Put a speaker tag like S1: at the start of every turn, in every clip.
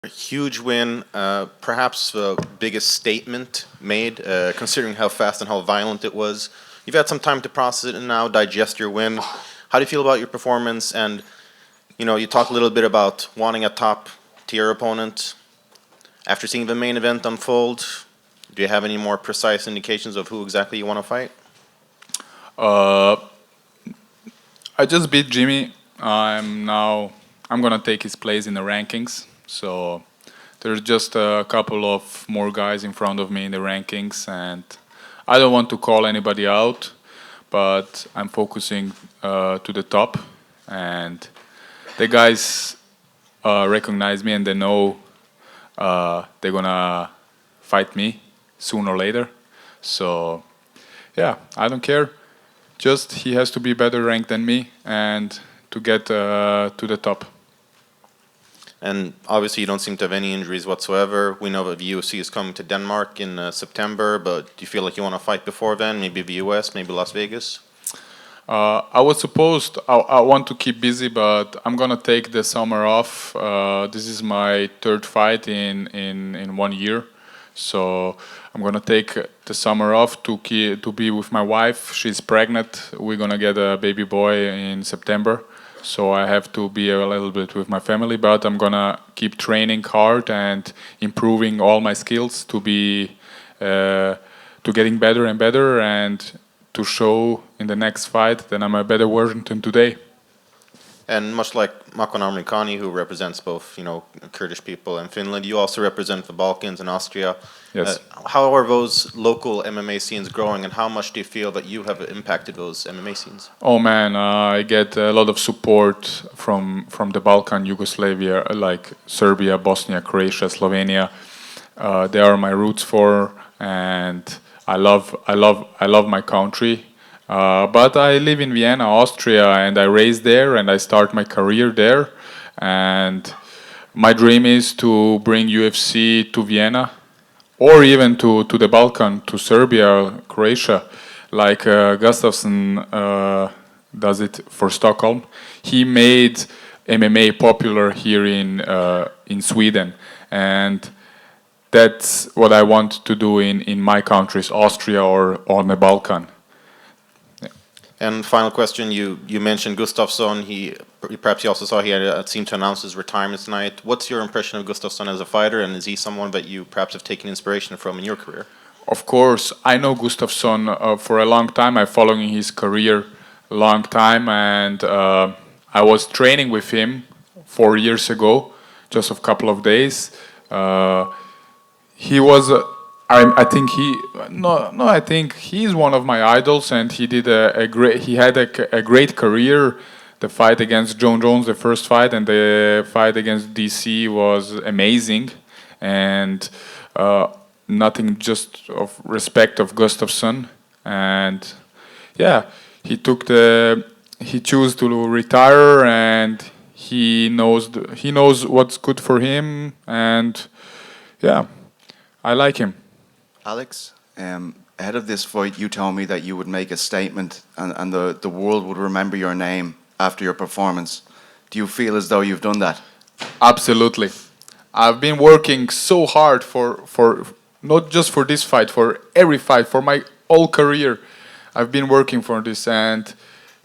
S1: A huge win, perhaps the biggest statement made, considering how fast and how violent it was. You've had some time to process it and now digest your win. How do you feel about your performance? And you talked a little bit about wanting a top-tier opponent. After seeing the main event unfold, do you have any more precise indications of who exactly you want to fight?
S2: Uh, I just beat Jimi. I'm gonna take his place in the rankings. So there's just a couple of more guys in front of me in the rankings, and I don't want to call anybody out, but I'm focusing to the top, and the guys recognize me and they know they're gonna fight me sooner or later. So yeah, I don't care. Just he has to be better ranked than me and to get to the top.
S1: And obviously, you don't seem to have any injuries whatsoever. We know that the UFC is coming to Denmark in September, but do you feel like you want to fight before then? Maybe the US, maybe Las Vegas?
S2: I was supposed. I want to keep busy, but I'm gonna take the summer off. This is my third fight in 1 year, so I'm gonna take the summer off to be with my wife. She's pregnant. We're gonna get a baby boy in September, so I have to be a little bit with my family. But I'm gonna keep training hard and improving all my skills to be to getting better and better and to show in the next fight that I'm a better version than today.
S1: And much like Makon Amerikani, who represents both, Kurdish people and Finland, you also represent the Balkans and Austria.
S2: Yes.
S1: How are those local MMA scenes growing, and how much do you feel that you have impacted those MMA scenes?
S2: Oh man, I get a lot of support from the Balkan, Yugoslavia, like Serbia, Bosnia, Croatia, Slovenia. They are my roots and I love my country. But I live in Vienna, Austria, and I raised there, and I start my career there. And my dream is to bring UFC to Vienna, or even to the Balkan, to Serbia, Croatia, like Gustafsson does it for Stockholm. He made MMA popular here in Sweden, and that's what I want to do in my countries, Austria or on the Balkan.
S1: And final question, you mentioned Gustafsson. Perhaps you also saw he had seemed to announce his retirement tonight. What's your impression of Gustafsson as a fighter, and is he someone that you perhaps have taken inspiration from in your career?
S2: Of course, I know Gustafsson for a long time. I'm following his career a long time, and I was training with him 4 years ago, just a couple of days. He was, I think he, no, I think he's one of my idols, and he did he had a great career. The fight against John Jones, the first fight, and the fight against DC was amazing, and nothing just of respect of Gustafsson, and yeah, he chose to retire, and he knows what's good for him, and yeah, I like him.
S3: Alex, ahead of this fight, you told me that you would make a statement and the world would remember your name after your performance. Do you feel as though you've done that?
S2: Absolutely. I've been working so hard for not just for this fight, for every fight, for my whole career. I've been working for this, and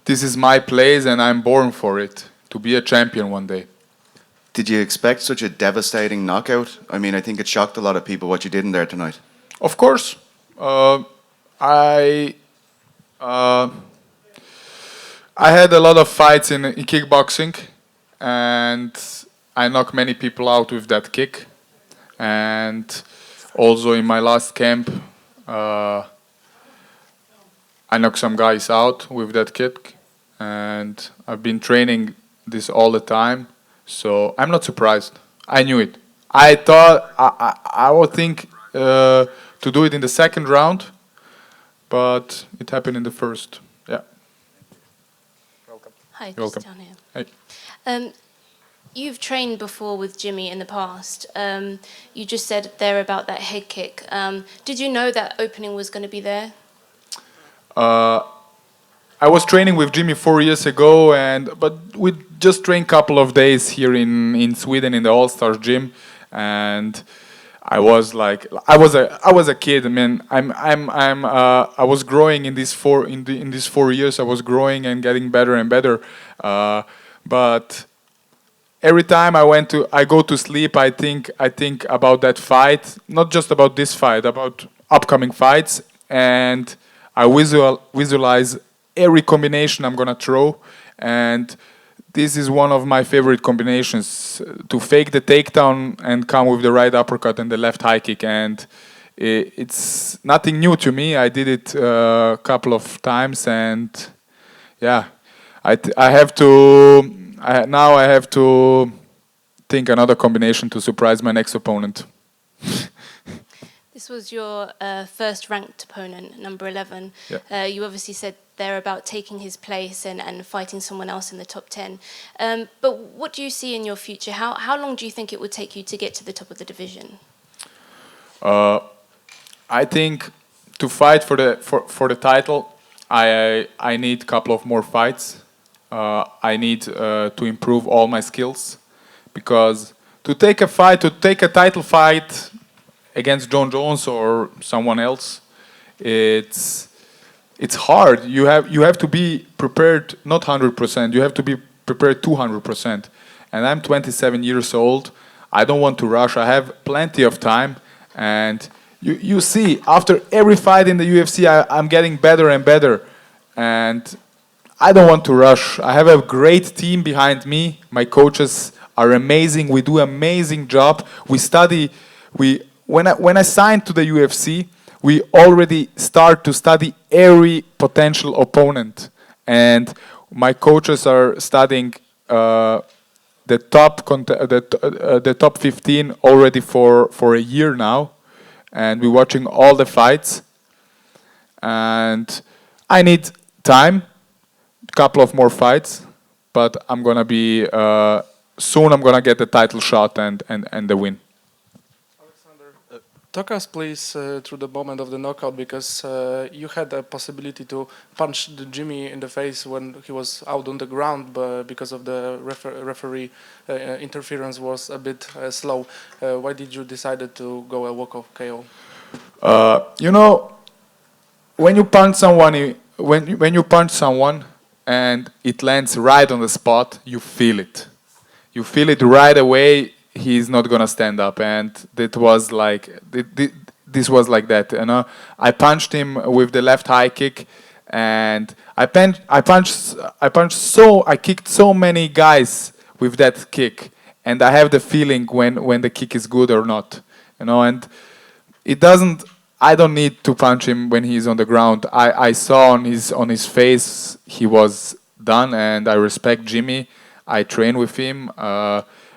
S2: this is my place, and I'm born for it, to be a champion one day.
S3: Did you expect such a devastating knockout? I mean, I think it shocked a lot of people what you did in there tonight.
S2: Of course, I had a lot of fights in kickboxing, and I knocked many people out with that kick. And also in my last camp, I knocked some guys out with that kick. And I've been training this all the time, so I'm not surprised. I knew it. I thought I would think to do it in the second round, but it happened in the first. Yeah.
S4: Hi,
S2: You're welcome.
S4: down here.
S2: Hey.
S4: You've trained before with Jimi in the past. You just said there about that head kick. Did you know that opening was going to be there?
S2: I was training with Jimi 4 years ago, but we just trained a couple of days here in Sweden in the All Stars gym, and I was like, I was a kid. I mean, I was growing in these 4 years. I was growing and getting better and better. But every time I go to sleep, I think about that fight, not just about this fight, about upcoming fights, and I visualize every combination I'm gonna throw, and this is one of my favorite combinations, to fake the takedown and come with the right uppercut and the left high kick. And it's nothing new to me. I did it a couple of times, and yeah, I have to now I have to think another combination to surprise my next opponent.
S4: This was your first ranked opponent, number 11.
S2: Yeah.
S4: You obviously said there about taking his place and fighting someone else in the top 10. But what do you see in your future? How long do you think it would take you to get to the top of the division?
S2: I think to fight for the title, I need a couple of more fights. I need to improve all my skills, because to take a title fight against John Jones or someone else, it's hard. You have to be prepared, not 100%. You have to be prepared 200%. And I'm 27 years old. I don't want to rush. I have plenty of time. And you see, after every fight in the UFC, I'm getting better and better. And I don't want to rush. I have a great team behind me. My coaches are amazing. We do an amazing job. We study. When I signed to the UFC, we already start to study every potential opponent, and my coaches are studying the top 15 already for a year now, and we're watching all the fights. And I need time, a couple of more fights, but I'm gonna be soon. I'm gonna get the title shot and the win.
S5: Talk us, please, through the moment of the knockout, because you had a possibility to punch the Jimi in the face when he was out on the ground, but because of the referee interference was a bit slow. Why did you decide to go a walk-off KO?
S2: When you punch someone, when you punch someone and it lands right on the spot, you feel it. You feel it right away. He's not gonna stand up, and it was like this was like that. I punched him with the left high kick, and I kicked so many guys with that kick, and I have the feeling when the kick is good or not, and it doesn't. I don't need to punch him when he's on the ground. I saw on his face he was done, and I respect Jimi. I train with him,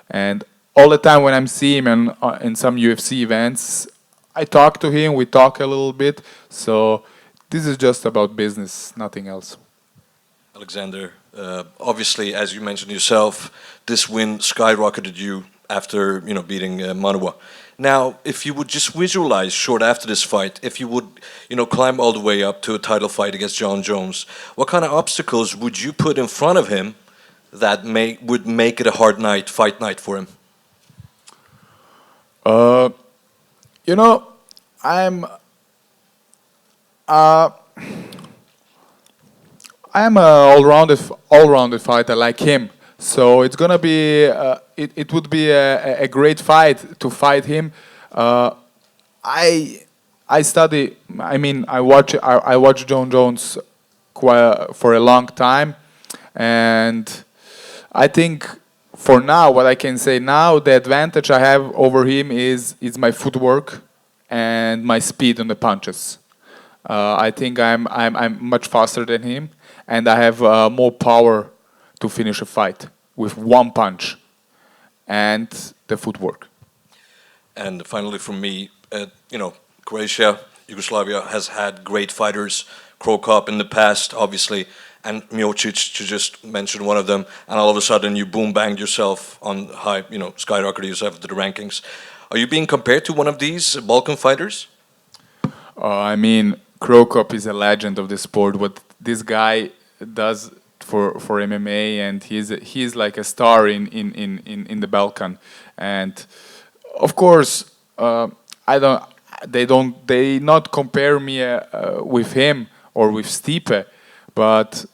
S2: and all the time when I'm seeing him in some UFC events, I talk to him, we talk a little bit. So this is just about business, nothing else.
S6: Aleksandar, obviously, as you mentioned yourself, this win skyrocketed you after beating Manuwa. Now, if you would just visualize short after this fight, if you would climb all the way up to a title fight against John Jones, what kind of obstacles would you put in front of him that would make it a hard fight night for him?
S2: I'm a all-rounded fighter like him. So it's gonna be it would be a great fight to fight him. I study. I mean, I watch John Jones for a long time, and I think. For now, what I can say now, the advantage I have over him is my footwork and my speed on the punches. I think I'm much faster than him, and I have more power to finish a fight with one punch and the footwork.
S6: And finally, from me, Croatia, Yugoslavia has had great fighters. Crow Cup in the past, obviously. And Miocic, to just mention one of them, and all of a sudden you boom banged yourself on high, skyrocketed yourself to the rankings. Are you being compared to one of these Balkan fighters?
S2: I mean, Crow Cup is a legend of the sport. What this guy does for MMA, and he's like a star in the Balkan. And of course, I don't. They don't. They not compare me with him or with Stipe, but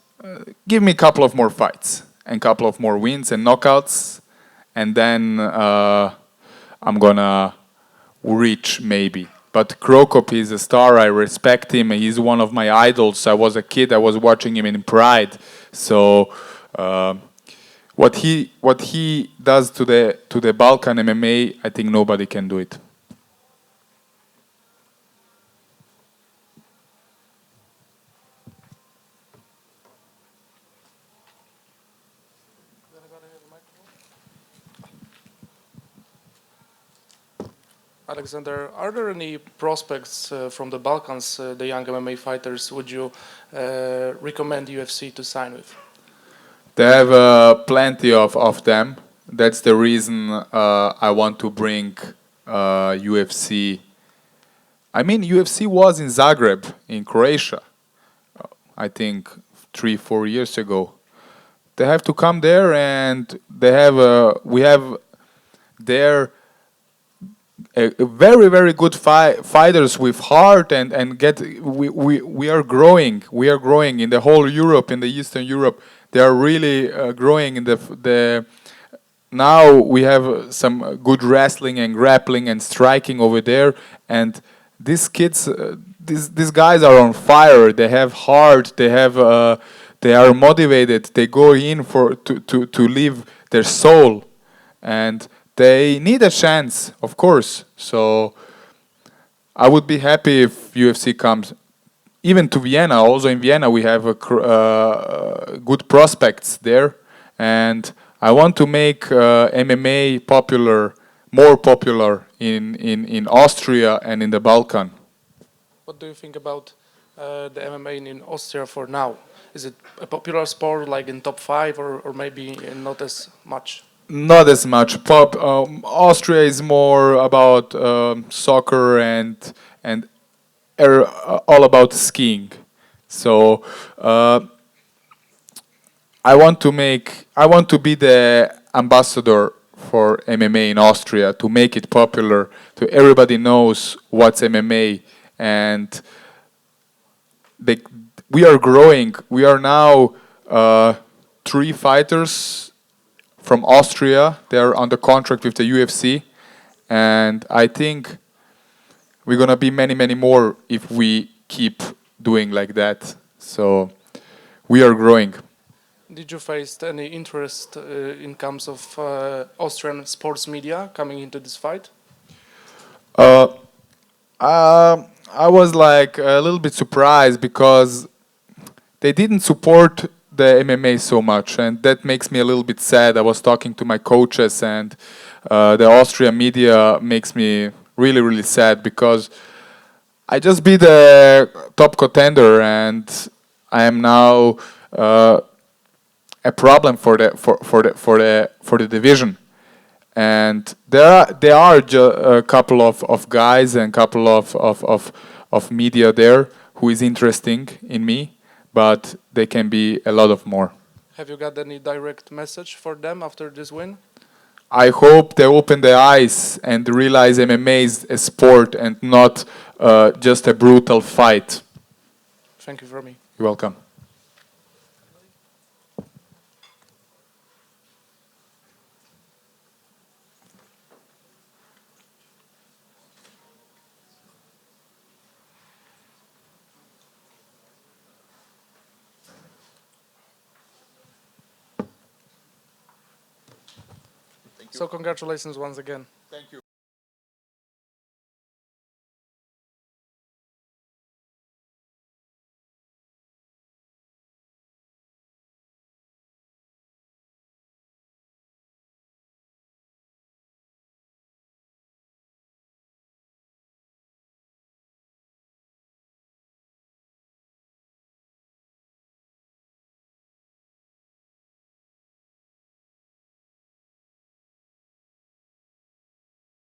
S2: give me a couple of more fights and couple of more wins and knockouts, and then I'm gonna reach maybe. But Krokop is a star. I respect him. He's one of my idols. I was a kid. I was watching him in Pride. So what he does to the Balkan MMA, I think nobody can do it.
S5: Alexander, are there any prospects from the Balkans, the young MMA fighters, would you recommend UFC to sign with?
S2: They have plenty of them. That's the reason I want to bring UFC. I mean, UFC was in Zagreb, in Croatia, I think 3-4 years ago. They have to come there, and we have there a very good fighters with heart, and we are growing. We are growing in the whole Europe, in the Eastern Europe. They are really growing in the. Now we have some good wrestling and grappling and striking over there, and these kids, these guys are on fire. They have heart. They are motivated. They go in to live their soul, and they need a chance, of course. So I would be happy if UFC comes, even to Vienna. Also in Vienna, we have good prospects there, and I want to make MMA more popular in Austria and in the Balkan.
S5: What do you think about the MMA in Austria for now? Is it a popular sport, like in top 5, or maybe not as much?
S2: Not as much. Austria is more about soccer and all about skiing. So I want to be the ambassador for MMA in Austria, to make it popular, to everybody knows what's MMA, and we are growing. We are now 3 fighters from Austria. They're on the contract with the UFC, and I think we're gonna be many more if we keep doing like that. So we are growing.
S5: Did you face any interest in terms of Austrian sports media coming into this fight?
S2: I was like a little bit surprised because they didn't support the MMA so much, and that makes me a little bit sad. I was talking to my coaches, and the Austrian media makes me really sad because I just beat the top contender, and I am now a problem for the division. And there are a couple of guys and couple of media there who is interesting in me, but they can be a lot of more.
S5: Have you got any direct message for them after this win?
S2: I hope they open their eyes and realize MMA is a sport and not just a brutal fight.
S5: Thank you for me.
S2: You're welcome.
S5: So congratulations once again.